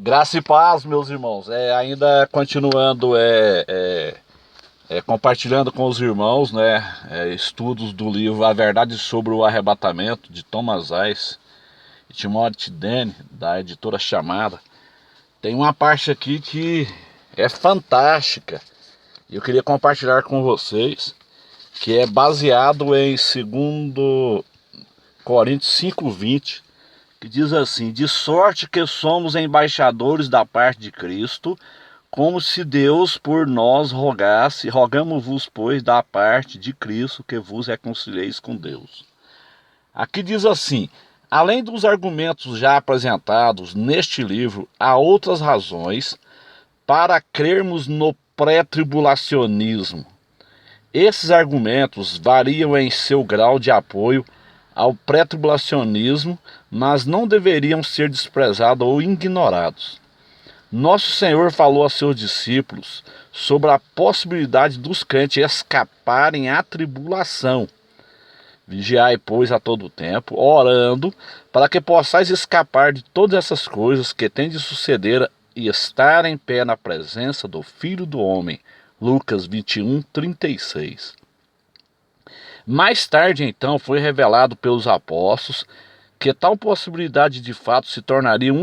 Graça e paz, meus irmãos. Ainda continuando, compartilhando com os irmãos, né, estudos do livro A Verdade sobre o Arrebatamento, de Thomas Ice e Timothy Dane, da editora Chamada. Tem uma parte aqui que é fantástica e eu queria compartilhar com vocês, que é baseado em 2 Coríntios 5:20, que diz assim: de sorte que somos embaixadores da parte de Cristo, como se Deus por nós rogasse. Rogamos-vos, pois, da parte de Cristo, que vos reconcilieis com Deus. Aqui diz assim: além dos argumentos já apresentados neste livro, há outras razões para crermos no pré-tribulacionismo. Esses argumentos variam em seu grau de apoio ao pré-tribulacionismo, mas não deveriam ser desprezados ou ignorados. Nosso Senhor falou a seus discípulos sobre a possibilidade dos crentes escaparem à tribulação. Vigiai, pois, a todo tempo, orando, para que possais escapar de todas essas coisas que têm de suceder e estar em pé na presença do Filho do Homem. Lucas 21:36. Mais tarde, então, foi revelado pelos apóstolos que tal possibilidade de fato se tornaria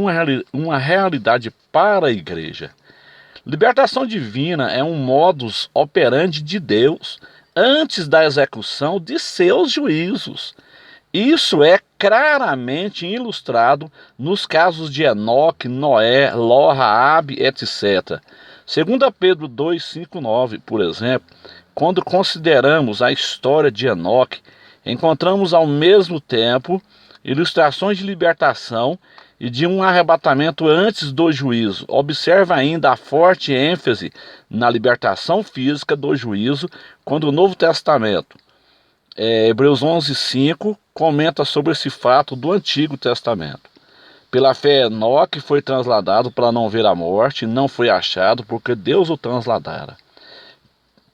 uma realidade para a igreja. Libertação divina é um modus operandi de Deus antes da execução de seus juízos. Isso é claramente ilustrado nos casos de Enoque, Noé, Ló, Raabe, etc. 2 Pedro 2:5-9, por exemplo, quando consideramos a história de Enoque, encontramos ao mesmo tempo ilustrações de libertação e de um arrebatamento antes do juízo. Observa ainda a forte ênfase na libertação física do juízo, quando o Novo Testamento, Hebreus 11:5, comenta sobre esse fato do Antigo Testamento. Pela fé, Enoque foi transladado para não ver a morte, não foi achado porque Deus o transladara.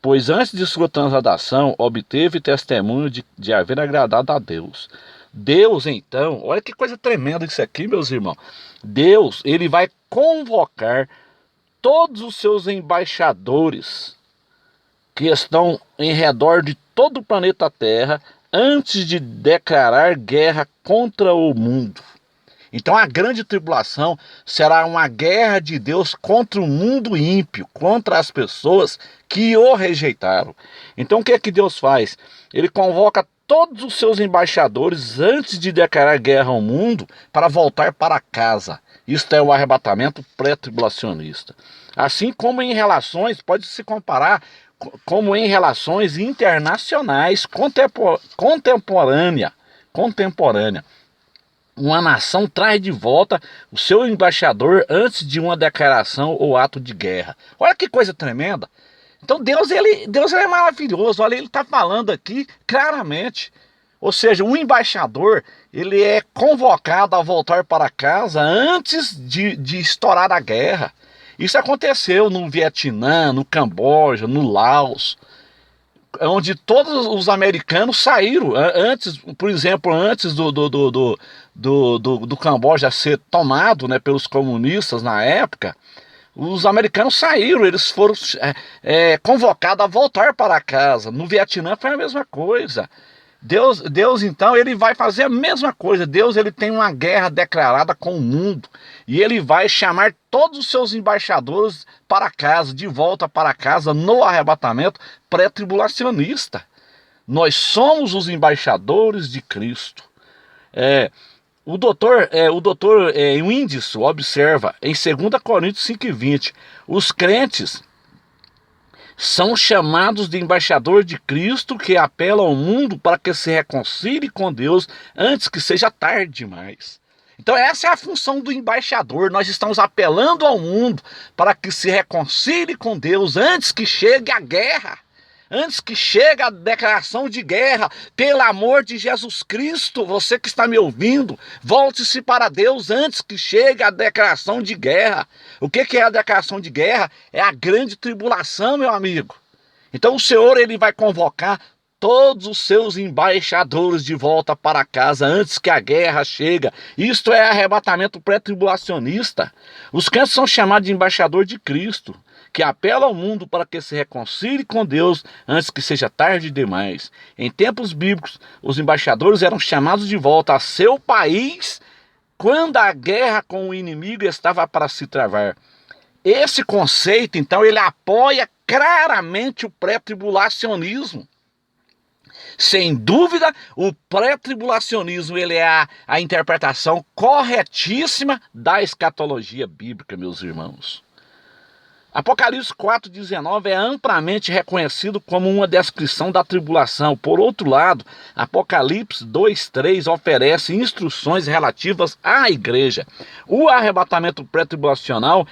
Pois antes de sua transladação, obteve testemunho de haver agradado a Deus. Deus, então, olha que coisa tremenda isso aqui, meus irmãos. Deus, ele vai convocar todos os seus embaixadores que estão em redor de todo o planeta Terra antes de declarar guerra contra o mundo. Então a grande tribulação será uma guerra de Deus contra o mundo ímpio, contra as pessoas que o rejeitaram. Então o que é que Deus faz? Ele convoca todos os seus embaixadores antes de declarar guerra ao mundo para voltar para casa. Isto é o arrebatamento pré-tribulacionista. Assim como em relações, pode se comparar como em relações internacionais contemporânea. Uma nação traz de volta o seu embaixador antes de uma declaração ou ato de guerra. Olha que coisa tremenda. Então Deus é maravilhoso. Olha, ele está falando aqui claramente. Ou seja, um embaixador, ele é convocado a voltar para casa antes de estourar a guerra. Isso aconteceu no Vietnã, no Camboja, no Laos, onde todos os americanos saíram antes, por exemplo, antes do Camboja ser tomado, né, pelos comunistas na época. Os americanos saíram, eles foram convocados a voltar para casa. No Vietnã foi a mesma coisa. Deus então, ele vai fazer a mesma coisa. Deus, ele tem uma guerra declarada com o mundo. E ele vai chamar todos os seus embaixadores para casa, de volta para casa, no arrebatamento pré-tribulacionista. Nós somos os embaixadores de Cristo. O doutor Windson observa em 2 Coríntios 5:20, os crentes são chamados de embaixador de Cristo, que apela ao mundo para que se reconcilie com Deus antes que seja tarde demais. Então essa é a função do embaixador. Nós estamos apelando ao mundo para que se reconcilie com Deus antes que chegue a guerra. Antes que chegue a declaração de guerra, pelo amor de Jesus Cristo, você que está me ouvindo, volte-se para Deus antes que chegue a declaração de guerra. O que é a declaração de guerra? É a grande tribulação, meu amigo. Então o Senhor, ele vai convocar todos os seus embaixadores de volta para casa antes que a guerra chegue. Isto é arrebatamento pré-tribulacionista. Os crentes são chamados de embaixador de Cristo, que apela ao mundo para que se reconcilie com Deus antes que seja tarde demais. Em tempos bíblicos, os embaixadores eram chamados de volta a seu país quando a guerra com o inimigo estava para se travar. Esse conceito, então, ele apoia claramente o pré-tribulacionismo. Sem dúvida, o pré-tribulacionismo ele é a interpretação corretíssima da escatologia bíblica, meus irmãos. Apocalipse 4,19 é amplamente reconhecido como uma descrição da tribulação. Por outro lado, Apocalipse 2,3 oferece instruções relativas à igreja. O arrebatamento pré-tribulacional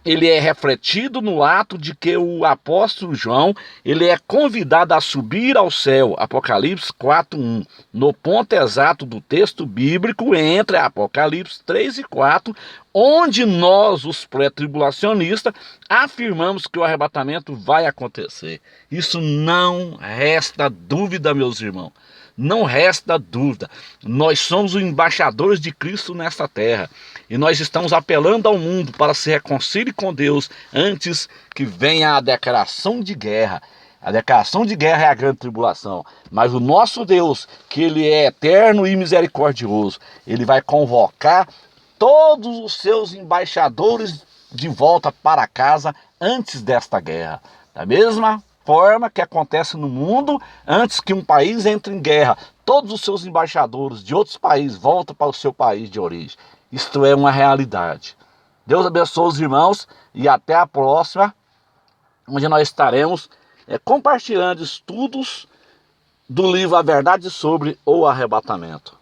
ele é refletido no ato de que o apóstolo João ele é convidado a subir ao céu, Apocalipse 4:1. No ponto exato do texto bíblico entre Apocalipse 3 e 4, onde nós, os pré-tribulacionistas, afirmamos que o arrebatamento vai acontecer. Isso não resta dúvida, meus irmãos. Não resta dúvida. Nós somos os embaixadores de Cristo nesta terra. E nós estamos apelando ao mundo para se reconciliar com Deus antes que venha a declaração de guerra. A declaração de guerra é a grande tribulação. Mas o nosso Deus, que Ele é eterno e misericordioso, Ele vai convocar todos os seus embaixadores de volta para casa antes desta guerra. Da mesma forma que acontece no mundo, antes que um país entre em guerra, todos os seus embaixadores de outros países voltam para o seu país de origem. Isto é uma realidade. Deus abençoe os irmãos e até a próxima, onde nós estaremos compartilhando estudos do livro A Verdade sobre o Arrebatamento.